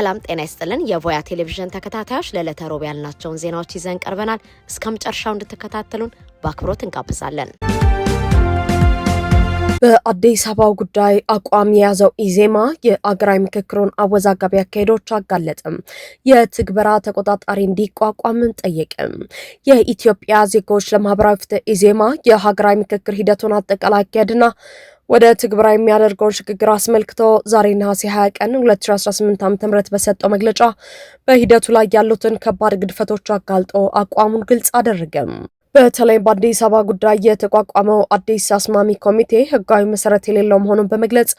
ሰላም ጤና ይስጥልን የቮያ ቴሌቪዥን ተከታታዮች ለዕለተ ሮብ ያልናቸውን ዜናዎች ይዘን ቀርበናል። እስከመጨረሻው እንድትከታተሉን በአክብሮት እንጋብዛለን። በአዲስ አበባው ጉዳይ አቋም የያዘው ኢዜማ የአገራዊ ምክክሩን አወዛጋቢ አካሄዶች አጋለጠም። የትግበራ ተቆጣጣሪ እንዲቋቋም ጠየቀም። የኢትዮጵያ ዜጎች ለማህበራዊ ፍትህ ኢዜማ የሀገራዊ ምክክር ሂደቱን አጠቃላይ አካሄድና ወደ ትግበራ የሚያደርገውን ሽግግር አስመልክቶ ዛሬ ነሐሴ 20 ቀን 2018 ዓ.ም በሰጠው መግለጫ በሂደቱ ላይ ያሉትን ከባድ ግድፈቶች አጋልጦ አቋሙን ግልጽ አደረገም። በተለይ በአዲስ አበባ ጉዳይ የተቋቋመው አዲስ አስማሚ ኮሚቴ ህጋዊ መሰረት የሌለው መሆኑን በመግለጽ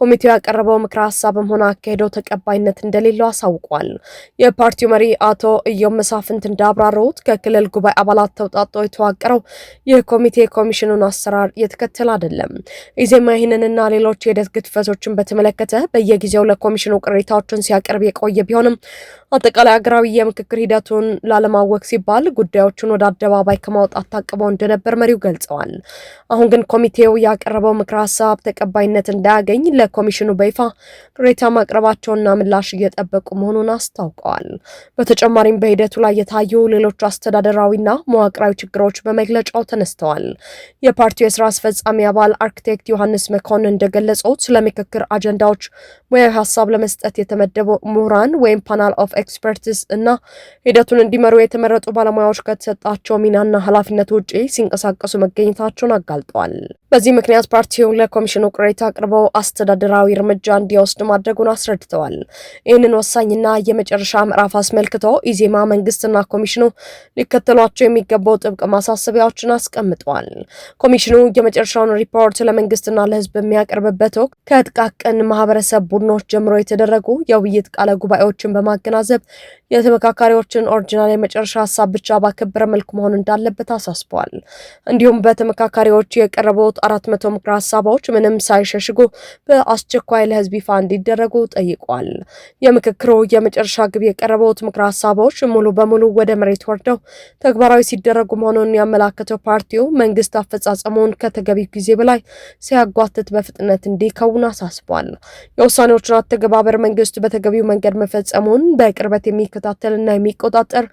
ኮሚቴው ያቀረበው ምክረ ሀሳብም ሆነ አካሄደው ተቀባይነት እንደሌለው አሳውቋል። የፓርቲው መሪ አቶ እዮም መሳፍንት እንዳብራሩት ከክልል ጉባኤ አባላት ተውጣጦ የተዋቀረው ይህ ኮሚቴ ኮሚሽኑን አሰራር የተከተለ አይደለም። ኢዜማ ይህንንና ሌሎች የሂደት ግድፈቶችን በተመለከተ በየጊዜው ለኮሚሽኑ ቅሬታዎችን ሲያቀርብ የቆየ ቢሆንም አጠቃላይ ሀገራዊ የምክክር ሂደቱን ላለማወቅ ሲባል ጉዳዮችን ወደ አደባባይ ከማውጣት ታቅበው እንደነበር መሪው ገልጸዋል። አሁን ግን ኮሚቴው ያቀረበው ምክረ ሀሳብ ተቀባይነት እንዳያገኝ ለኮሚሽኑ በይፋ ቅሬታ ማቅረባቸውና ምላሽ እየጠበቁ መሆኑን አስታውቀዋል። በተጨማሪም በሂደቱ ላይ የታዩ ሌሎች አስተዳደራዊና መዋቅራዊ ችግሮች በመግለጫው ተነስተዋል። የፓርቲው የስራ አስፈጻሚ አባል አርክቴክት ዮሐንስ መኮንን እንደገለጹት ስለ ምክክር አጀንዳዎች ሙያዊ ሀሳብ ለመስጠት የተመደቡ ምሁራን ወይም ፓናል ኦፍ ኤክስፐርትስ እና ሂደቱን እንዲመሩ የተመረጡ ባለሙያዎች ከተሰጣቸው ሚናና ኃላፊነት ውጪ ሲንቀሳቀሱ መገኘታቸውን አጋልጠዋል። በዚህ ምክንያት ፓርቲው ለኮሚሽኑ ቅሬታ አቅርበው አስተዳደራዊ እርምጃ እንዲወስድ ማድረጉን አስረድተዋል። ይህንን ወሳኝና የመጨረሻ ምዕራፍ አስመልክቶ ኢዜማ መንግስትና ኮሚሽኑ ሊከተሏቸው የሚገቡ ጥብቅ ማሳሰቢያዎችን አስቀምጠዋል። ኮሚሽኑ የመጨረሻውን ሪፖርት ለመንግስትና ለህዝብ በሚያቀርብበት ወቅት ከጥቃቅን ማህበረሰብ ቡድኖች ጀምሮ የተደረጉ የውይይት ቃለ ጉባኤዎችን በማገናዘብ የተመካካሪዎችን ኦሪጂናል የመጨረሻ ሀሳብ ብቻ ባከበረ መልኩ መሆን እንዳለበት አሳስበዋል። እንዲሁም በተመካካሪዎች የቀረቡት 400 ምክረ ሀሳቦች ምንም ሳይሸሽጉ በአስቸኳይ ለህዝብ ይፋ እንዲደረጉ ጠይቋል። የምክክሩ የመጨረሻ ግብ የቀረቡት ምክረ ሀሳቦች ሙሉ በሙሉ ወደ መሬት ወርደው ተግባራዊ ሲደረጉ መሆኑን ያመላከተው ፓርቲው መንግስት አፈጻጸሙን ከተገቢው ጊዜ በላይ ሲያጓትት በፍጥነት እንዲከውን አሳስቧል። የውሳኔዎችን አተገባበር መንግስት በተገቢው መንገድ መፈጸሙን በቅርበት የሚከታተልና የሚቆጣጠር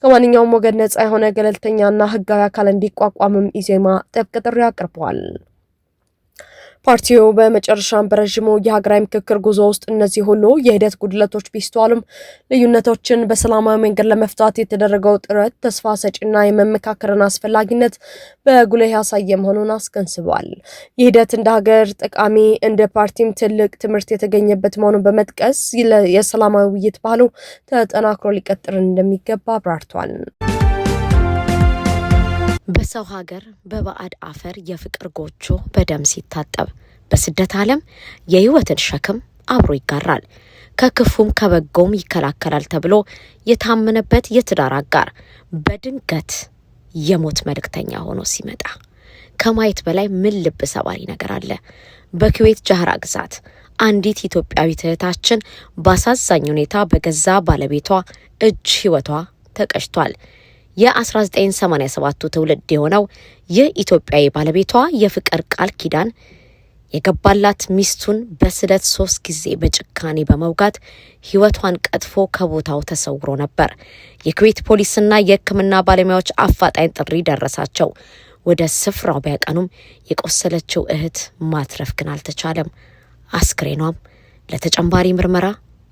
ከማንኛውም ወገን ነጻ የሆነ ገለልተኛና ህጋዊ አካል እንዲቋቋምም ኢዜማ ጥብቅ ጥሪ አቅርቧል። ፓርቲው በመጨረሻም በረዥሙ የሀገራዊ ምክክር ጉዞ ውስጥ እነዚህ ሁሉ የሂደት ጉድለቶች ቢስተዋሉም ልዩነቶችን በሰላማዊ መንገድ ለመፍታት የተደረገው ጥረት ተስፋ ሰጪና የመመካከርን አስፈላጊነት በጉልህ ያሳየ መሆኑን አስገንዝቧል። ይህ ሂደት እንደ ሀገር ጠቃሚ እንደ ፓርቲም ትልቅ ትምህርት የተገኘበት መሆኑን በመጥቀስ የሰላማዊ ውይይት ባህሉ ተጠናክሮ ሊቀጥል እንደሚገባ አብራርቷል። በሰው ሀገር በባዕድ አፈር የፍቅር ጎጆ በደም ሲታጠብ በስደት ዓለም የህይወትን ሸክም አብሮ ይጋራል። ከክፉም ከበጎም ይከላከላል ተብሎ የታመነበት የትዳር አጋር በድንገት የሞት መልእክተኛ ሆኖ ሲመጣ ከማየት በላይ ምን ልብ ሰባሪ ነገር አለ? በኩዌት ጃህራ ግዛት አንዲት ኢትዮጵያዊት እህታችን በአሳዛኝ ሁኔታ በገዛ ባለቤቷ እጅ ህይወቷ ተቀጭቷል። የ1987 ትውልድ የሆነው ይህ ኢትዮጵያዊ ባለቤቷ የፍቅር ቃል ኪዳን የገባላት ሚስቱን በስለት 3 ጊዜ በጭካኔ በመውጋት ህይወቷን ቀጥፎ ከቦታው ተሰውሮ ነበር። የኩዌት ፖሊስና የሕክምና ባለሙያዎች አፋጣኝ ጥሪ ደረሳቸው። ወደ ስፍራው ቢያቀኑም የቆሰለችው እህት ማትረፍ ግን አልተቻለም። አስክሬኗም ለተጨማሪ ምርመራ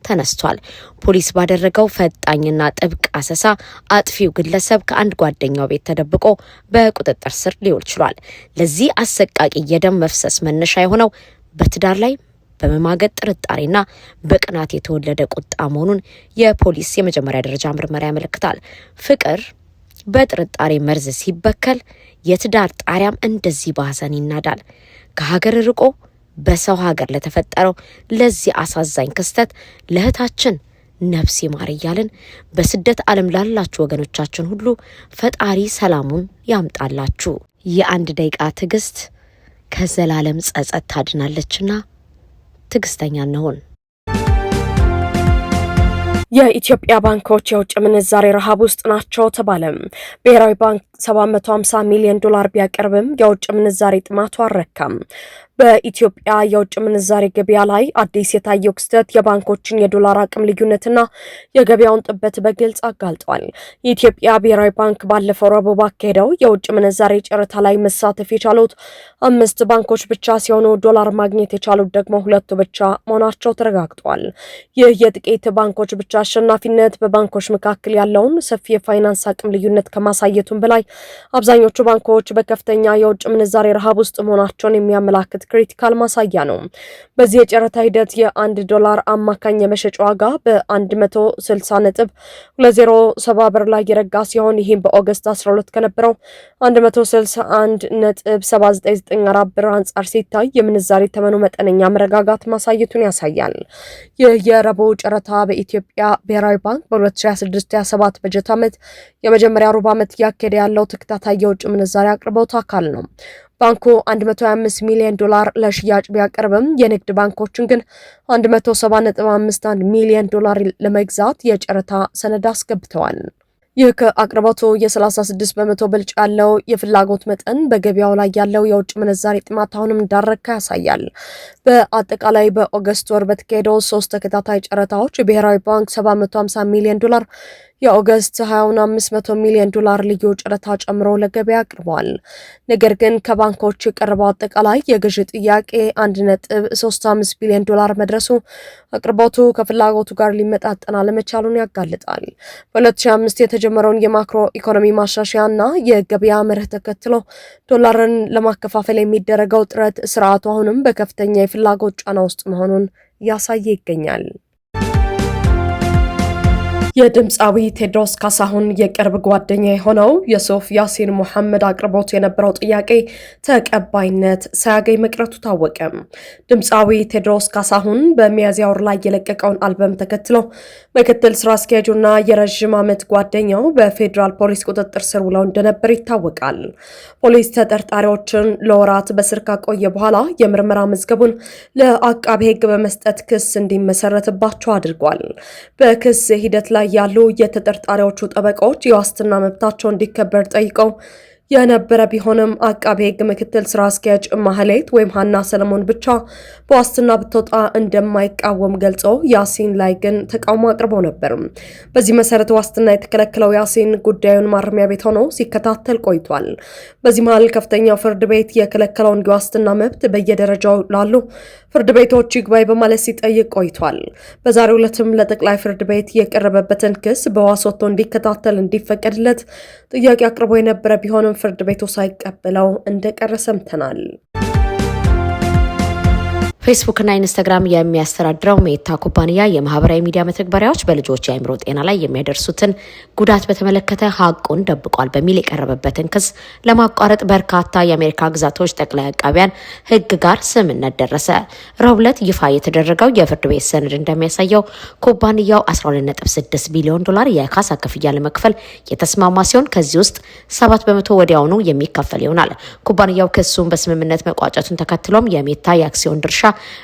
ተነስቷል። ፖሊስ ባደረገው ፈጣኝና ጥብቅ አሰሳ አጥፊው ግለሰብ ከአንድ ጓደኛው ቤት ተደብቆ በቁጥጥር ስር ሊውል ችሏል። ለዚህ አሰቃቂ የደም መፍሰስ መነሻ የሆነው በትዳር ላይ በመማገጥ ጥርጣሬና በቅናት የተወለደ ቁጣ መሆኑን የፖሊስ የመጀመሪያ ደረጃ ምርመራ ያመለክታል። ፍቅር በጥርጣሬ መርዝ ሲበከል የትዳር ጣሪያም እንደዚህ በሐዘን ይናዳል። ከሀገር ርቆ በሰው ሀገር ለተፈጠረው ለዚህ አሳዛኝ ክስተት ለእህታችን ነፍስ ይማር እያልን በስደት ዓለም ላላችሁ ወገኖቻችን ሁሉ ፈጣሪ ሰላሙን ያምጣላችሁ። የአንድ ደቂቃ ትዕግስት ከዘላለም ጸጸት ታድናለችና ትዕግስተኛ እንሁን። የኢትዮጵያ ባንኮች የውጭ ምንዛሬ ረሃብ ውስጥ ናቸው ተባለ። ብሔራዊ ባንክ $750 ሚሊዮን ቢያቀርብም የውጭ ምንዛሬ ጥማቱ አልረካም። በኢትዮጵያ የውጭ ምንዛሬ ገበያ ላይ አዲስ የታየው ክስተት የባንኮችን የዶላር አቅም ልዩነትና የገበያውን ጥበት በግልጽ አጋልጧል። የኢትዮጵያ ብሔራዊ ባንክ ባለፈው ረቡዕ ባካሄደው የውጭ ምንዛሬ ጨረታ ላይ መሳተፍ የቻሉት 5 ባንኮች ብቻ ሲሆኑ ዶላር ማግኘት የቻሉት ደግሞ 2 ብቻ መሆናቸው ተረጋግጧል። ይህ የጥቂት ባንኮች ብቻ አሸናፊነት በባንኮች መካከል ያለውን ሰፊ የፋይናንስ አቅም ልዩነት ከማሳየቱም በላይ አብዛኞቹ ባንኮች በከፍተኛ የውጭ ምንዛሬ ረሃብ ውስጥ መሆናቸውን የሚያመላክት ክሪቲካል ማሳያ ነው። በዚህ የጨረታ ሂደት $1 አማካኝ የመሸጫ ዋጋ በ160.207 ብር ላይ የረጋ ሲሆን ይህም በኦገስት 12 ከነበረው 161.7994 ብር አንጻር ሲታይ የምንዛሬ ተመኑ መጠነኛ መረጋጋት ማሳየቱን ያሳያል። ይህ የረቡዕ ጨረታ በኢትዮጵያ ብሔራዊ ባንክ በ2026/27 በጀት ዓመት የመጀመሪያ ሩብ ዓመት እያካሄደ ያለው ተከታታይ የውጭ ምንዛሬ አቅርቦት አካል ነው። ባንኩ $125 ሚሊዮን ለሽያጭ ቢያቀርብም የንግድ ባንኮችን ግን $170.51 ሚሊዮን ለመግዛት የጨረታ ሰነድ አስገብተዋል። ይህ ከአቅርቦቱ የ36 በመቶ ብልጫ ያለው የፍላጎት መጠን በገበያው ላይ ያለው የውጭ ምንዛሬ ጥማት አሁንም እንዳረካ ያሳያል። በአጠቃላይ በኦገስት ወር በተካሄደው 3 ተከታታይ ጨረታዎች ብሔራዊ ባንክ $750 ሚሊዮን፣ የኦገስት 500 ሚሊዮን ልዩ ጨረታ ጨምሮ ለገበያ አቅርበዋል። ነገር ግን ከባንኮች የቀረበው አጠቃላይ የግዥ ጥያቄ $1.35 ቢሊዮን መድረሱ አቅርቦቱ ከፍላጎቱ ጋር ሊመጣጠን አለመቻሉን ያጋልጣል። በ2005 የተጀመረውን የማክሮ ኢኮኖሚ ማሻሻያና የገበያ መርህ ተከትሎ ዶላርን ለማከፋፈል የሚደረገው ጥረት ስርዓቱ አሁንም በከፍተኛ የፍላጎት ጫና ውስጥ መሆኑን እያሳየ ይገኛል። የድምፃዊ ቴዎድሮስ ካሳሁን የቅርብ ጓደኛ የሆነው የሱፍ ያሲን መሐመድ አቅርቦት የነበረው ጥያቄ ተቀባይነት ሳያገኝ መቅረቱ ታወቀ። ድምፃዊ ቴዎድሮስ ካሳሁን በሚያዝያ ወር ላይ የለቀቀውን አልበም ተከትሎ ምክትል ስራ አስኪያጁና የረዥም ዓመት ጓደኛው በፌዴራል ፖሊስ ቁጥጥር ስር ውለው እንደነበር ይታወቃል። ፖሊስ ተጠርጣሪዎችን ለወራት በስር ካቆየ በኋላ የምርመራ መዝገቡን ለአቃቤ ሕግ በመስጠት ክስ እንዲመሰረትባቸው አድርጓል። በክስ ሂደት ላይ ያሉ የተጠርጣሪዎቹ ጠበቃዎች የዋስትና መብታቸው እንዲከበር ጠይቀው የነበረ ቢሆንም አቃቤ ሕግ ምክትል ስራ አስኪያጅ ማህሌት ወይም ሀና ሰለሞን ብቻ በዋስትና ብትወጣ እንደማይቃወም ገልጾ ያሲን ላይ ግን ተቃውሞ አቅርበው ነበር። በዚህ መሰረት ዋስትና የተከለከለው ያሲን ጉዳዩን ማረሚያ ቤት ሆኖ ሲከታተል ቆይቷል። በዚህ መሃል ከፍተኛው ፍርድ ቤት የከለከለውን የዋስትና መብት በየደረጃው ላሉ ፍርድ ቤቶች ይግባኝ በማለት ሲጠይቅ ቆይቷል። በዛሬው ዕለትም ለጠቅላይ ፍርድ ቤት የቀረበበትን ክስ በዋስ ወጥቶ እንዲከታተል እንዲፈቀድለት ጥያቄ አቅርቦ የነበረ ቢሆንም ፍርድ ቤቱ ሳይቀበለው እንደቀረ ሰምተናል። ፌስቡክና ኢንስታግራም የሚያስተዳድረው ሜታ ኩባንያ የማህበራዊ ሚዲያ መተግበሪያዎች በልጆች የአእምሮ ጤና ላይ የሚያደርሱትን ጉዳት በተመለከተ ሀቁን ደብቋል በሚል የቀረበበትን ክስ ለማቋረጥ በርካታ የአሜሪካ ግዛቶች ጠቅላይ አቃቢያን ሕግ ጋር ስምምነት ደረሰ። ረቡዕ ዕለት ይፋ የተደረገው የፍርድ ቤት ሰነድ እንደሚያሳየው ኩባንያው $12.6 ቢሊዮን የካሳ ክፍያ ለመክፈል የተስማማ ሲሆን ከዚህ ውስጥ 7% ወዲያውኑ የሚከፈል ይሆናል። ኩባንያው ክሱን በስምምነት መቋጨቱን ተከትሎም የሜታ የአክሲዮን ድርሻ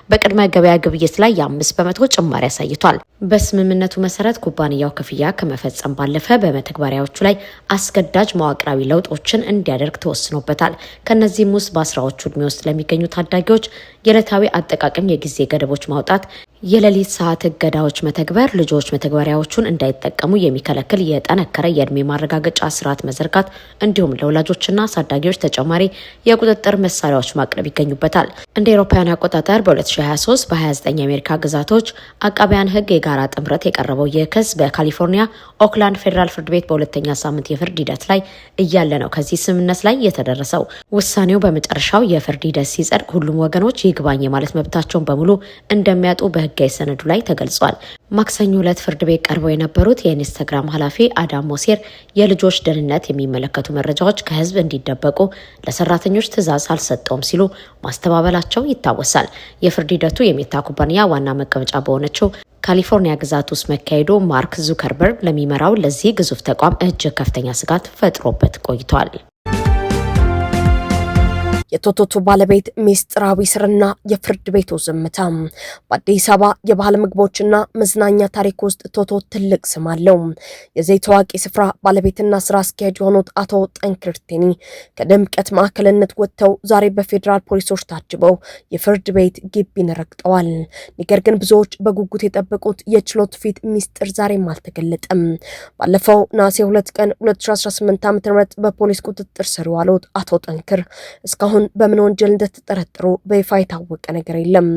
በቅድመ ገበያ ግብይት ላይ የ5% ጭማሪ አሳይቷል። በስምምነቱ መሰረት ኩባንያው ክፍያ ከመፈጸም ባለፈ በመተግበሪያዎቹ ላይ አስገዳጅ መዋቅራዊ ለውጦችን እንዲያደርግ ተወስኖበታል። ከነዚህም ውስጥ በ10ዎቹ ዕድሜ ውስጥ ለሚገኙ ታዳጊዎች የዕለታዊ አጠቃቀም የጊዜ ገደቦች ማውጣት፣ የሌሊት ሰዓት እገዳዎች መተግበር፣ ልጆች መተግበሪያዎቹን እንዳይጠቀሙ የሚከለክል የጠነከረ የዕድሜ ማረጋገጫ ስርዓት መዘርጋት እንዲሁም ለወላጆችና አሳዳጊዎች ተጨማሪ የቁጥጥር መሳሪያዎች ማቅረብ ይገኙበታል። እንደ አውሮፓውያን አቆጣጠር በ2023 በ29 የአሜሪካ ግዛቶች አቃቢያን ሕግ የጋራ ጥምረት የቀረበው ይህ ክስ በካሊፎርኒያ ኦክላንድ ፌዴራል ፍርድ ቤት በሁለተኛ ሳምንት የፍርድ ሂደት ላይ እያለ ነው ከዚህ ስምምነት ላይ የተደረሰው። ውሳኔው በመጨረሻው የፍርድ ሂደት ሲጸድቅ ሁሉም ወገኖች ይግባኝ የማለት መብታቸውን በሙሉ እንደሚያጡ በሕጋዊ ሰነዱ ላይ ተገልጿል። ማክሰኞ ዕለት ፍርድ ቤት ቀርበው የነበሩት የኢንስታግራም ኃላፊ አዳም ሞሴር የልጆች ደህንነት የሚመለከቱ መረጃዎች ከህዝብ እንዲደበቁ ለሰራተኞች ትዕዛዝ አልሰጠውም ሲሉ ማስተባበላቸው ይታወሳል። የፍርድ ሂደቱ የሜታ ኩባንያ ዋና መቀመጫ በሆነችው ካሊፎርኒያ ግዛት ውስጥ መካሄዱ ማርክ ዙከርበርግ ለሚመራው ለዚህ ግዙፍ ተቋም እጅግ ከፍተኛ ስጋት ፈጥሮበት ቆይቷል። የቶቶቱ ባለቤት ሚስጥራዊ ስርና የፍርድ ቤቱ ዝምታ። በአዲስ አበባ የባህል ምግቦችና መዝናኛ ታሪክ ውስጥ ቶቶት ትልቅ ስም አለው። የዚህ ታዋቂ ስፍራ ባለቤትና ስራ አስኪያጅ የሆኑት አቶ ጠንክር ቴኒ ከድምቀት ማዕከልነት ወጥተው ዛሬ በፌዴራል ፖሊሶች ታጅበው የፍርድ ቤት ግቢን ረግጠዋል። ነገር ግን ብዙዎች በጉጉት የጠበቁት የችሎት ፊት ሚስጥር ዛሬም አልተገለጠም። ባለፈው ነሐሴ 2 ቀን 2018 ዓ.ም በፖሊስ ቁጥጥር ስር የዋሉት አቶ ጠንክር እስካሁን በምን ወንጀል እንደተጠረጠሩ በይፋ የታወቀ ነገር የለም።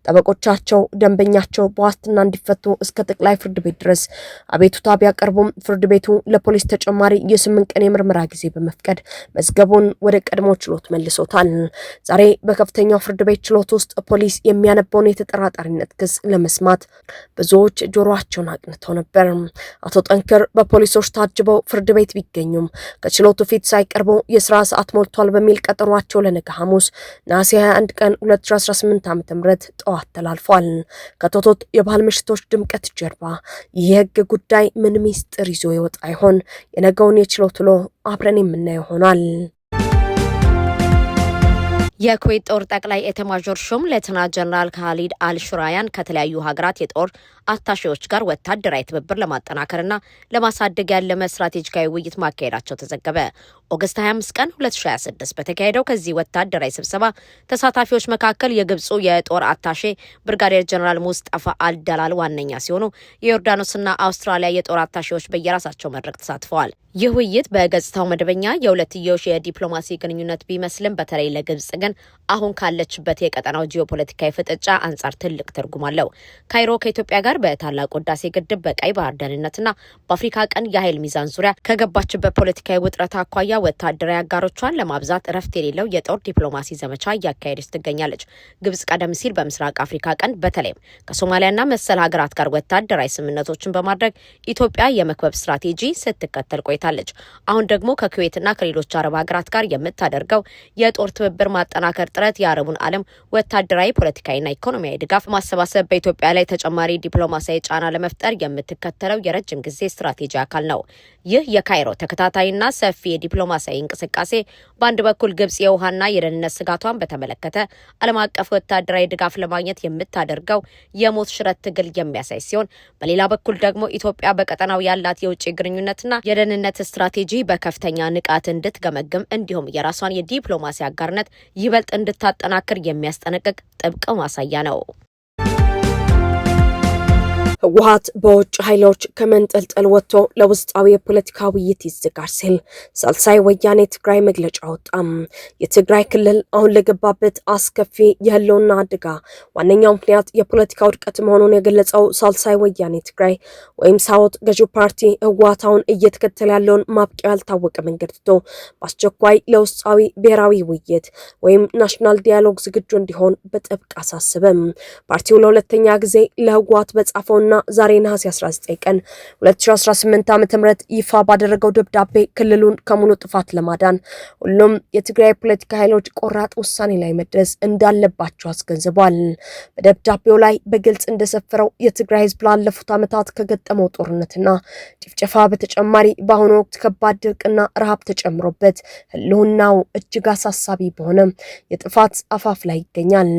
ጠበቆቻቸው ደንበኛቸው በዋስትና እንዲፈቱ እስከ ጠቅላይ ፍርድ ቤት ድረስ አቤቱታ ቢያቀርቡም ፍርድ ቤቱ ለፖሊስ ተጨማሪ የ8 ቀን የምርመራ ጊዜ በመፍቀድ መዝገቡን ወደ ቀድሞ ችሎት መልሶታል። ዛሬ በከፍተኛው ፍርድ ቤት ችሎት ውስጥ ፖሊስ የሚያነባውን የተጠራጣሪነት ክስ ለመስማት ብዙዎች ጆሮአቸውን አቅንተው ነበር። አቶ ጠንክር በፖሊሶች ታጅበው ፍርድ ቤት ቢገኙም ከችሎቱ ፊት ሳይቀርቡ የስራ ሰዓት ሞልቷል በሚል ቀጠሯቸው ለነገ ሐሙስ ነሐሴ 21 ቀን 2018 ዓ.ም ጠዋት ተላልፏል። ከቶቶት የባህል ምሽቶች ድምቀት ጀርባ የህግ ጉዳይ ምን ሚስጥር ይዞ ይወጣ ይሆን? የነገውን የችሎት ውሎ አብረን የምናየው ይሆናል። የኩዌት ጦር ጠቅላይ ኤታማዦር ሹም ሌተና ጀነራል ካሊድ አልሹራያን ከተለያዩ ሀገራት የጦር አታሼዎች ጋር ወታደራዊ ትብብር ለማጠናከርና ለማሳደግ ያለመ ስትራቴጂካዊ ውይይት ማካሄዳቸው ተዘገበ። ኦገስት 25 ቀን 2026 በተካሄደው ከዚህ ወታደራዊ ስብሰባ ተሳታፊዎች መካከል የግብፁ የጦር አታሼ ብርጋዴር ጀነራል ሙስጠፋ አልደላል ዋነኛ ሲሆኑ የዮርዳኖስና አውስትራሊያ የጦር አታሼዎች በየራሳቸው መድረክ ተሳትፈዋል። ይህ ውይይት በገጽታው መደበኛ የሁለትዮሽ የዲፕሎማሲ ግንኙነት ቢመስልም በተለይ ለግብጽ ግን አሁን ካለችበት የቀጠናው ጂኦፖለቲካዊ ፍጥጫ አንጻር ትልቅ ትርጉም አለው። ካይሮ ከኢትዮጵያ ጋር በታላቁ ህዳሴ ግድብ፣ በቀይ ባህር ደህንነትና በአፍሪካ ቀንድ የኃይል ሚዛን ዙሪያ ከገባችበት ፖለቲካዊ ውጥረት አኳያ ወታደራዊ አጋሮቿን ለማብዛት እረፍት የሌለው የጦር ዲፕሎማሲ ዘመቻ እያካሄደች ትገኛለች። ግብጽ ቀደም ሲል በምስራቅ አፍሪካ ቀንድ በተለይም ከሶማሊያና መሰል ሀገራት ጋር ወታደራዊ ስምምነቶችን በማድረግ ኢትዮጵያ የመክበብ ስትራቴጂ ስትከተል ቆይታለች። አሁን ደግሞ ከኩዌትና ከሌሎች አረብ ሀገራት ጋር የምታደርገው የጦር ትብብር ማጠናከር ጥረት የአረቡን ዓለም ወታደራዊ፣ ፖለቲካዊና ኢኮኖሚያዊ ድጋፍ ማሰባሰብ በኢትዮጵያ ላይ ተጨማሪ ዲፕሎማሲያዊ ጫና ለመፍጠር የምትከተለው የረጅም ጊዜ ስትራቴጂ አካል ነው። ይህ የካይሮ ተከታታይና ሰፊ የዲፕሎማሲያዊ እንቅስቃሴ በአንድ በኩል ግብጽ የውሃና የደህንነት ስጋቷን በተመለከተ ዓለም አቀፍ ወታደራዊ ድጋፍ ለማግኘት የምታደርገው የሞት ሽረት ትግል የሚያሳይ ሲሆን፣ በሌላ በኩል ደግሞ ኢትዮጵያ በቀጠናው ያላት የውጭ ግንኙነትና የደህንነት ስትራቴጂ በከፍተኛ ንቃት እንድትገመግም እንዲሁም የራሷን የዲፕሎማሲ አጋርነት ይበልጥ እንድታጠናክር የሚያስጠነቅቅ ጥብቅ ማሳያ ነው። ህወሓት በውጭ ኃይሎች ከመንጠልጠል ወጥቶ ለውስጣዊ የፖለቲካ ውይይት ይዘጋጅ ሲል ሳልሳይ ወያኔ ትግራይ መግለጫ ወጣም። የትግራይ ክልል አሁን ለገባበት አስከፊ የህልውና አደጋ ዋነኛው ምክንያት የፖለቲካ ውድቀት መሆኑን የገለጸው ሳልሳይ ወያኔ ትግራይ ወይም ሳውት ገዢው ፓርቲ ህወሓት አሁን እየተከተለ ያለውን ማብቂያ ያልታወቀ መንገድ ትቶ በአስቸኳይ ለውስጣዊ ብሔራዊ ውይይት ወይም ናሽናል ዲያሎግ ዝግጁ እንዲሆን በጥብቅ አሳስበም። ፓርቲው ለሁለተኛ ጊዜ ለህወሓት በጻፈው ዛሬ ነሐሴ 19 ቀን 2018 ዓ.ም ይፋ ባደረገው ደብዳቤ ክልሉን ከሙሉ ጥፋት ለማዳን ሁሉም የትግራይ ፖለቲካ ኃይሎች ቆራጥ ውሳኔ ላይ መድረስ እንዳለባቸው አስገንዝቧል። በደብዳቤው ላይ በግልጽ እንደሰፈረው የትግራይ ህዝብ ላለፉት ዓመታት ከገጠመው ጦርነትና ጭፍጨፋ በተጨማሪ በአሁኑ ወቅት ከባድ ድርቅና ረሃብ ተጨምሮበት ህልውናው እጅግ አሳሳቢ በሆነ የጥፋት አፋፍ ላይ ይገኛል።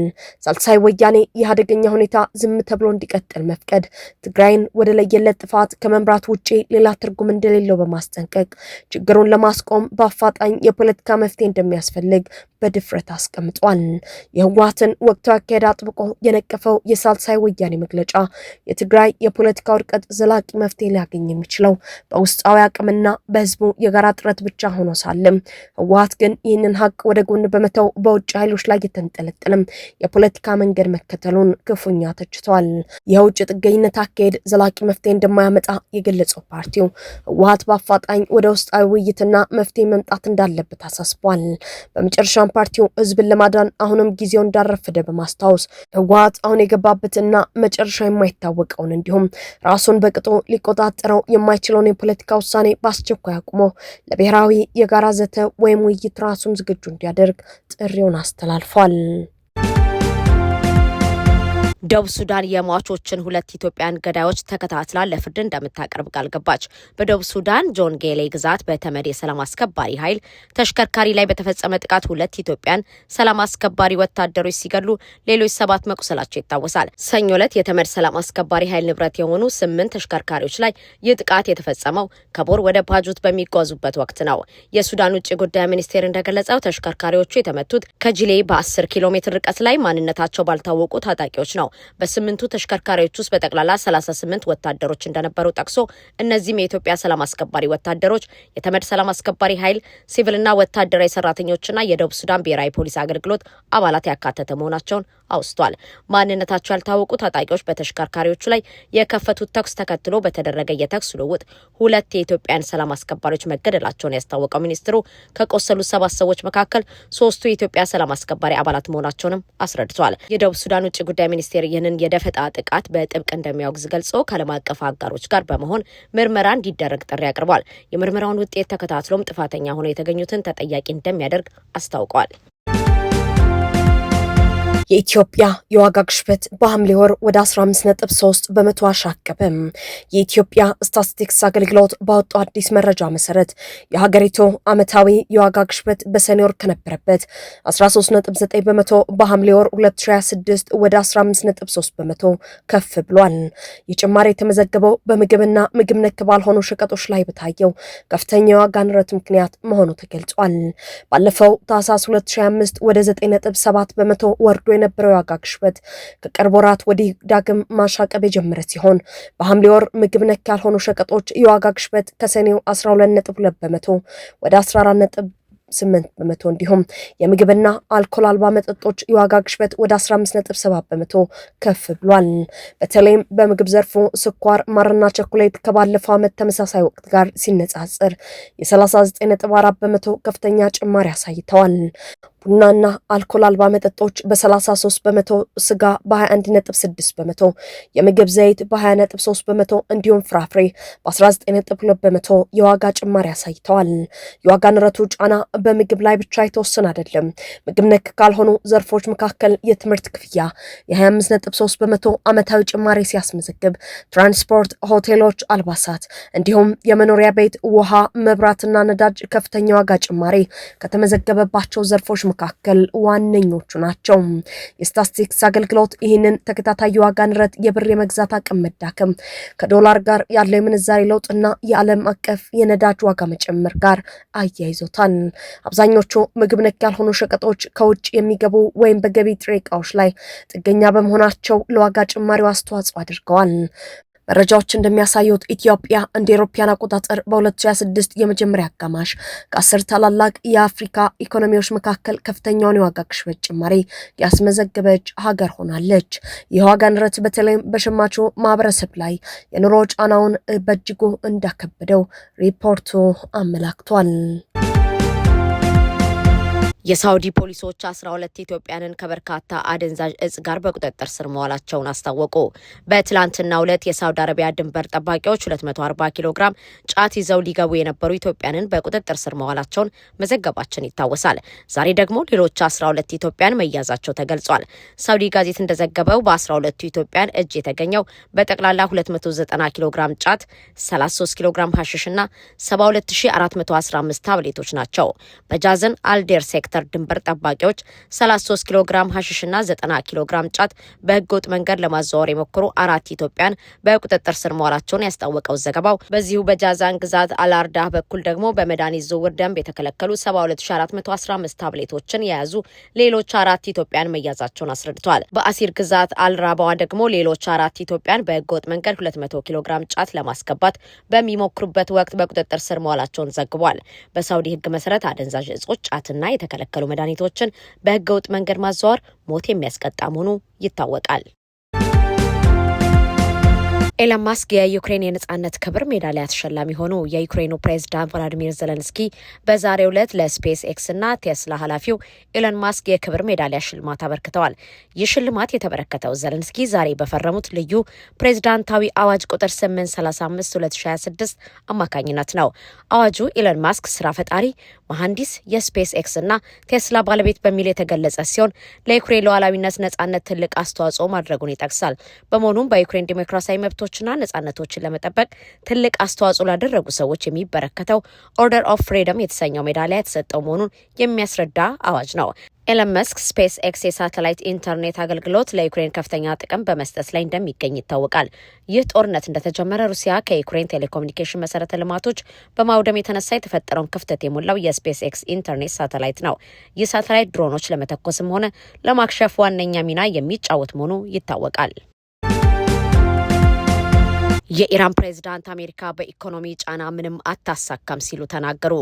ሳልሳይ ወያኔ ይህ አደገኛ ሁኔታ ዝም ተብሎ እንዲቀጥል መፍቀድ ትግራይን ወደ ለየለት ጥፋት ከመምራት ውጪ ሌላ ትርጉም እንደሌለው በማስጠንቀቅ ችግሩን ለማስቆም በአፋጣኝ የፖለቲካ መፍትሄ እንደሚያስፈልግ በድፍረት አስቀምጧል። የህወሓትን ወቅታዊ አካሄድ አጥብቆ የነቀፈው የሳልሳይ ወያኔ መግለጫ የትግራይ የፖለቲካ ውድቀት ዘላቂ መፍትሄ ሊያገኝ የሚችለው በውስጣዊ አቅምና በህዝቡ የጋራ ጥረት ብቻ ሆኖ ሳለም ህወሓት ግን ይህንን ሀቅ ወደ ጎን በመተው በውጭ ኃይሎች ላይ የተንጠለጠለም የፖለቲካ መንገድ መከተሉን ክፉኛ ተችቷል። የውጭ ጥገኝነት አካሄድ ዘላቂ መፍትሄ እንደማያመጣ የገለጸው ፓርቲው ህወሓት በአፋጣኝ ወደ ውስጣዊ ውይይትና መፍትሄ መምጣት እንዳለበት አሳስቧል። በመጨረሻም ፓርቲው ህዝብን ለማዳን አሁንም ጊዜው እንዳረፈደ በማስታወስ ህወሓት አሁን የገባበትና መጨረሻ የማይታወቀውን እንዲሁም ራሱን በቅጡ ሊቆጣጠረው የማይችለውን የፖለቲካ ውሳኔ በአስቸኳይ አቁሞ ለብሔራዊ የጋራ ዘተ ወይም ውይይት ራሱን ዝግጁ እንዲያደርግ ጥሪውን አስተላልፏል። ደቡብ ሱዳን የሟቾችን 2 ኢትዮጵያን ገዳዮች ተከታትላ ለፍርድ እንደምታቀርብ ቃል ገባች። በደቡብ ሱዳን ጆን ጌሌ ግዛት በተመድ የሰላም አስከባሪ ኃይል ተሽከርካሪ ላይ በተፈጸመ ጥቃት 2 ኢትዮጵያን ሰላም አስከባሪ ወታደሮች ሲገሉ ሌሎች 7 መቁሰላቸው ይታወሳል። ሰኞ ዕለት የተመድ ሰላም አስከባሪ ኃይል ንብረት የሆኑ 8 ተሽከርካሪዎች ላይ ይህ ጥቃት የተፈጸመው ከቦር ወደ ባጁት በሚጓዙበት ወቅት ነው። የሱዳን ውጭ ጉዳይ ሚኒስቴር እንደገለጸው ተሽከርካሪዎቹ የተመቱት ከጂሌ በ10 ኪሎ ሜትር ርቀት ላይ ማንነታቸው ባልታወቁ ታጣቂዎች ነው። በ8ቱ ተሽከርካሪዎች ውስጥ በጠቅላላ 38 ወታደሮች እንደነበሩ ጠቅሶ እነዚህም የኢትዮጵያ ሰላም አስከባሪ ወታደሮች፣ የተመድ ሰላም አስከባሪ ኃይል፣ ሲቪልና ወታደራዊ ሰራተኞችና የደቡብ ሱዳን ብሔራዊ ፖሊስ አገልግሎት አባላት ያካተተ መሆናቸውን አውስቷል። ማንነታቸው ያልታወቁ ታጣቂዎች በተሽከርካሪዎቹ ላይ የከፈቱት ተኩስ ተከትሎ በተደረገ የተኩስ ልውውጥ 2 የኢትዮጵያን ሰላም አስከባሪዎች መገደላቸውን ያስታወቀው ሚኒስትሩ ከቆሰሉ 7 ሰዎች መካከል 3ቱ የኢትዮጵያ ሰላም አስከባሪ አባላት መሆናቸውንም አስረድቷል። የደቡብ ሱዳን ውጭ ጉዳይ ሚኒስቴር ይህንን የደፈጣ ጥቃት በጥብቅ እንደሚያወግዝ ገልጾ ከዓለም አቀፍ አጋሮች ጋር በመሆን ምርመራ እንዲደረግ ጥሪ አቅርቧል። የምርመራውን ውጤት ተከታትሎም ጥፋተኛ ሆነው የተገኙትን ተጠያቂ እንደሚያደርግ አስታውቋል። የኢትዮጵያ የዋጋ ግሽበት በሐምሌ ወር ወደ 15.3 በመቶ አሻቀበ። የኢትዮጵያ ስታቲስቲክስ አገልግሎት ባወጣው አዲስ መረጃ መሰረት የሀገሪቱ ዓመታዊ የዋጋ ግሽበት በሰኔ ወር ከነበረበት 13.9 በመቶ በሐምሌ ወር 2026 ወደ 15.3 በመቶ ከፍ ብሏል። የጭማሪ የተመዘገበው በምግብና ምግብ ነክ ባልሆኑ ሸቀጦች ላይ በታየው ከፍተኛ የዋጋ ንረት ምክንያት መሆኑ ተገልጿል። ባለፈው ታህሳስ 2025 ወደ 9.7 በመቶ ወርዶ የነበረው የዋጋ ግሽበት ከቅርብ ወራት ወዲህ ዳግም ማሻቀብ የጀመረ ሲሆን በሐምሌ ወር ምግብ ነክ ያልሆኑ ሸቀጦች የዋጋ ግሽበት ከሰኔው 12.2 በመቶ ወደ 14.8 በመቶ እንዲሁም የምግብና አልኮል አልባ መጠጦች የዋጋ ግሽበት ወደ 15.7 በመቶ ከፍ ብሏል። በተለይም በምግብ ዘርፉ ስኳር፣ ማርና ቸኮሌት ከባለፈው ዓመት ተመሳሳይ ወቅት ጋር ሲነጻጸር የ39.4 በመቶ ከፍተኛ ጭማሪ አሳይተዋል። ቡናና አልኮል አልባ መጠጦች በ33 በመቶ፣ ስጋ በ21.6 በመቶ፣ የምግብ ዘይት በ20.3 በመቶ እንዲሁም ፍራፍሬ በ19.2 በመቶ የዋጋ ጭማሪ አሳይተዋል። የዋጋ ንረቱ ጫና በምግብ ላይ ብቻ የተወሰነ አይደለም። ምግብ ነክ ካልሆኑ ዘርፎች መካከል የትምህርት ክፍያ የ25.3 በመቶ ዓመታዊ ጭማሪ ሲያስመዘግብ፣ ትራንስፖርት፣ ሆቴሎች፣ አልባሳት እንዲሁም የመኖሪያ ቤት፣ ውሃ፣ መብራትና ነዳጅ ከፍተኛ ዋጋ ጭማሪ ከተመዘገበባቸው ዘርፎች መካከል ዋነኞቹ ናቸው። የስታቲስቲክስ አገልግሎት ይህንን ተከታታይ የዋጋ ንረት፣ የብር የመግዛት አቅም መዳከም፣ ከዶላር ጋር ያለው የምንዛሬ ለውጥና የዓለም አቀፍ የነዳጅ ዋጋ መጨመር ጋር አያይዞታል። አብዛኞቹ ምግብ ነክ ያልሆኑ ሸቀጦች ከውጭ የሚገቡ ወይም በገቢ ጥሬ ዕቃዎች ላይ ጥገኛ በመሆናቸው ለዋጋ ጭማሪው አስተዋጽኦ አድርገዋል። መረጃዎች እንደሚያሳዩት ኢትዮጵያ እንደ አውሮፓውያን አቆጣጠር በ2026 የመጀመሪያ አጋማሽ ከ10 ታላላቅ የአፍሪካ ኢኮኖሚዎች መካከል ከፍተኛውን የዋጋ ግሽበት ጭማሪ ያስመዘገበች ሀገር ሆናለች። የዋጋ ንረት በተለይም በሸማቹ ማህበረሰብ ላይ የኑሮ ጫናውን በእጅጉ እንዳከበደው ሪፖርቱ አመላክቷል። የሳውዲ ፖሊሶች 12 ኢትዮጵያንን ከበርካታ አደንዛዥ እጽ ጋር በቁጥጥር ስር መዋላቸውን አስታወቁ። በትላንትናው ዕለት የሳውዲ አረቢያ ድንበር ጠባቂዎች 240 ኪሎ ግራም ጫት ይዘው ሊገቡ የነበሩ ኢትዮጵያንን በቁጥጥር ስር መዋላቸውን መዘገባችን ይታወሳል። ዛሬ ደግሞ ሌሎች 12 ኢትዮጵያን መያዛቸው ተገልጿል። ሳውዲ ጋዜት እንደዘገበው በ12ቱ ኢትዮጵያን እጅ የተገኘው በጠቅላላ 290 ኪሎ ግራም ጫት፣ 33 ኪሎ ግራም ሐሽሽና 72415 ታብሌቶች ናቸው። በጃዘን አልዴር ሴክተር ድንበር ጠባቂዎች 33 ኪሎ ግራም ሐሽሽና 90 ኪሎ ግራም ጫት በህገወጥ መንገድ ለማዘዋወር የሞከሩ 4 ኢትዮጵያን በቁጥጥር ስር መዋላቸውን ያስታወቀው ዘገባው በዚሁ በጃዛን ግዛት አላርዳህ በኩል ደግሞ በመድኃኒት ዝውውር ደንብ የተከለከሉ 72415 ታብሌቶችን የያዙ ሌሎች 4 ኢትዮጵያን መያዛቸውን አስረድቷል። በአሲር ግዛት አልራባዋ ደግሞ ሌሎች 4 ኢትዮጵያን በህገወጥ መንገድ 200 ኪሎ ግራም ጫት ለማስገባት በሚሞክሩበት ወቅት በቁጥጥር ስር መዋላቸውን ዘግቧል። በሳውዲ ህግ መሰረት አደንዛዥ እጾች፣ ጫትና የተከለከሉ መድኃኒቶችን በህገወጥ መንገድ ማዘዋወር ሞት የሚያስቀጣ መሆኑ ይታወቃል። ኤለን ማስክ የዩክሬን የነጻነት ክብር ሜዳሊያ ተሸላሚ ሆኑ። የዩክሬኑ ፕሬዝዳንት ቮሎዲሚር ዜሌንስኪ በዛሬው ዕለት ለስፔስ ኤክስ እና ቴስላ ኃላፊው ኤለን ማስክ የክብር ሜዳሊያ ሽልማት አበርክተዋል። ይህ ሽልማት የተበረከተው ዜሌንስኪ ዛሬ በፈረሙት ልዩ ፕሬዝዳንታዊ አዋጅ ቁጥር 835/2026 አማካኝነት ነው። አዋጁ ኤለን ማስክ ስራ ፈጣሪ፣ መሐንዲስ፣ የስፔስ ኤክስ እና ቴስላ ባለቤት በሚል የተገለጸ ሲሆን ለዩክሬን ሉዓላዊነት ነጻነት ትልቅ አስተዋጽኦ ማድረጉን ይጠቅሳል። በመሆኑም በዩክሬን ዲሞክራሲያዊ መብቶችና ነጻነቶችን ለመጠበቅ ትልቅ አስተዋጽኦ ላደረጉ ሰዎች የሚበረከተው ኦርደር ኦፍ ፍሪደም የተሰኘው ሜዳሊያ የተሰጠው መሆኑን የሚያስረዳ አዋጅ ነው። ኤለን መስክ ስፔስ ኤክስ የሳተላይት ኢንተርኔት አገልግሎት ለዩክሬን ከፍተኛ ጥቅም በመስጠት ላይ እንደሚገኝ ይታወቃል። ይህ ጦርነት እንደተጀመረ ሩሲያ ከዩክሬን ቴሌኮሙኒኬሽን መሰረተ ልማቶች በማውደም የተነሳ የተፈጠረውን ክፍተት የሞላው የስፔስ ኤክስ ኢንተርኔት ሳተላይት ነው። ይህ ሳተላይት ድሮኖች ለመተኮስም ሆነ ለማክሸፍ ዋነኛ ሚና የሚጫወት መሆኑ ይታወቃል። የኢራን ፕሬዝዳንት አሜሪካ በኢኮኖሚ ጫና ምንም አታሳካም ሲሉ ተናገሩ።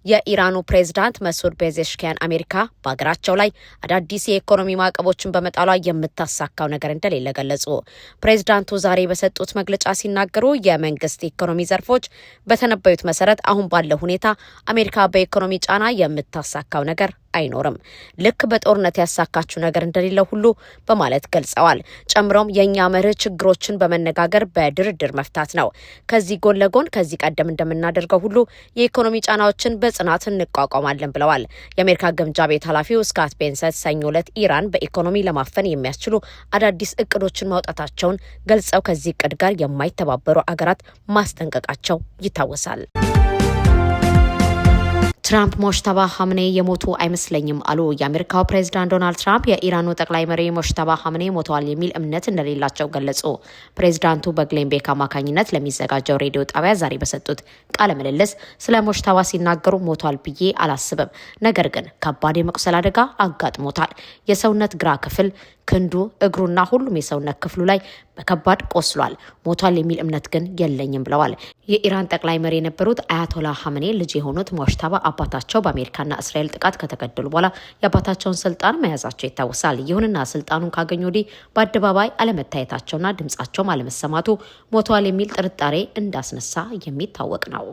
የኢራኑ ፕሬዝዳንት መሱድ ፔዜሽኪያን አሜሪካ በሀገራቸው ላይ አዳዲስ የኢኮኖሚ ማዕቀቦችን በመጣሏ የምታሳካው ነገር እንደሌለ ገለጹ። ፕሬዝዳንቱ ዛሬ በሰጡት መግለጫ ሲናገሩ የመንግስት ኢኮኖሚ ዘርፎች በተነበዩት መሰረት አሁን ባለው ሁኔታ አሜሪካ በኢኮኖሚ ጫና የምታሳካው ነገር አይኖርም፣ ልክ በጦርነት ያሳካችው ነገር እንደሌለው ሁሉ በማለት ገልጸዋል። ጨምሮም የእኛ መርህ ችግሮችን በመነጋገር በድርድር መፍታት ነው። ከዚህ ጎን ለጎን ከዚህ ቀደም እንደምናደርገው ሁሉ የኢኮኖሚ ጫናዎችን በጽናት እንቋቋማለን ብለዋል። የአሜሪካ ግምጃ ቤት ኃላፊው ስካት ቤንሰት ሰኞ ዕለት ኢራን በኢኮኖሚ ለማፈን የሚያስችሉ አዳዲስ እቅዶችን ማውጣታቸውን ገልጸው ከዚህ እቅድ ጋር የማይተባበሩ አገራት ማስጠንቀቃቸው ይታወሳል። ትራምፕ ሞጅተባ ኻሜኔ የሞቱ አይመስለኝም አሉ። የአሜሪካው ፕሬዝዳንት ዶናልድ ትራምፕ የኢራኑ ጠቅላይ መሪ ሞጅተባ ኻሜኔ ሞተዋል የሚል እምነት እንደሌላቸው ገለጹ። ፕሬዝዳንቱ በግሌን ቤክ አማካኝነት ለሚዘጋጀው ሬዲዮ ጣቢያ ዛሬ በሰጡት ቃለ ምልልስ ስለ ሞጅተባ ሲናገሩ ሞቷል ብዬ አላስብም፣ ነገር ግን ከባድ የመቁሰል አደጋ አጋጥሞታል። የሰውነት ግራ ክፍል፣ ክንዱ፣ እግሩና ሁሉም የሰውነት ክፍሉ ላይ በከባድ ቆስሏል። ሞቷል የሚል እምነት ግን የለኝም ብለዋል። የኢራን ጠቅላይ መሪ የነበሩት አያቶላ ኻሜኔ ልጅ የሆኑት ሞጅተባ አባታቸው በአሜሪካና እስራኤል ጥቃት ከተገደሉ በኋላ የአባታቸውን ስልጣን መያዛቸው ይታወሳል። ይሁንና ስልጣኑን ካገኙ ወዲህ በአደባባይ አለመታየታቸውና ድምጻቸውም አለመሰማቱ ሞቷል የሚል ጥርጣሬ እንዳስነሳ የሚታወቅ ነው።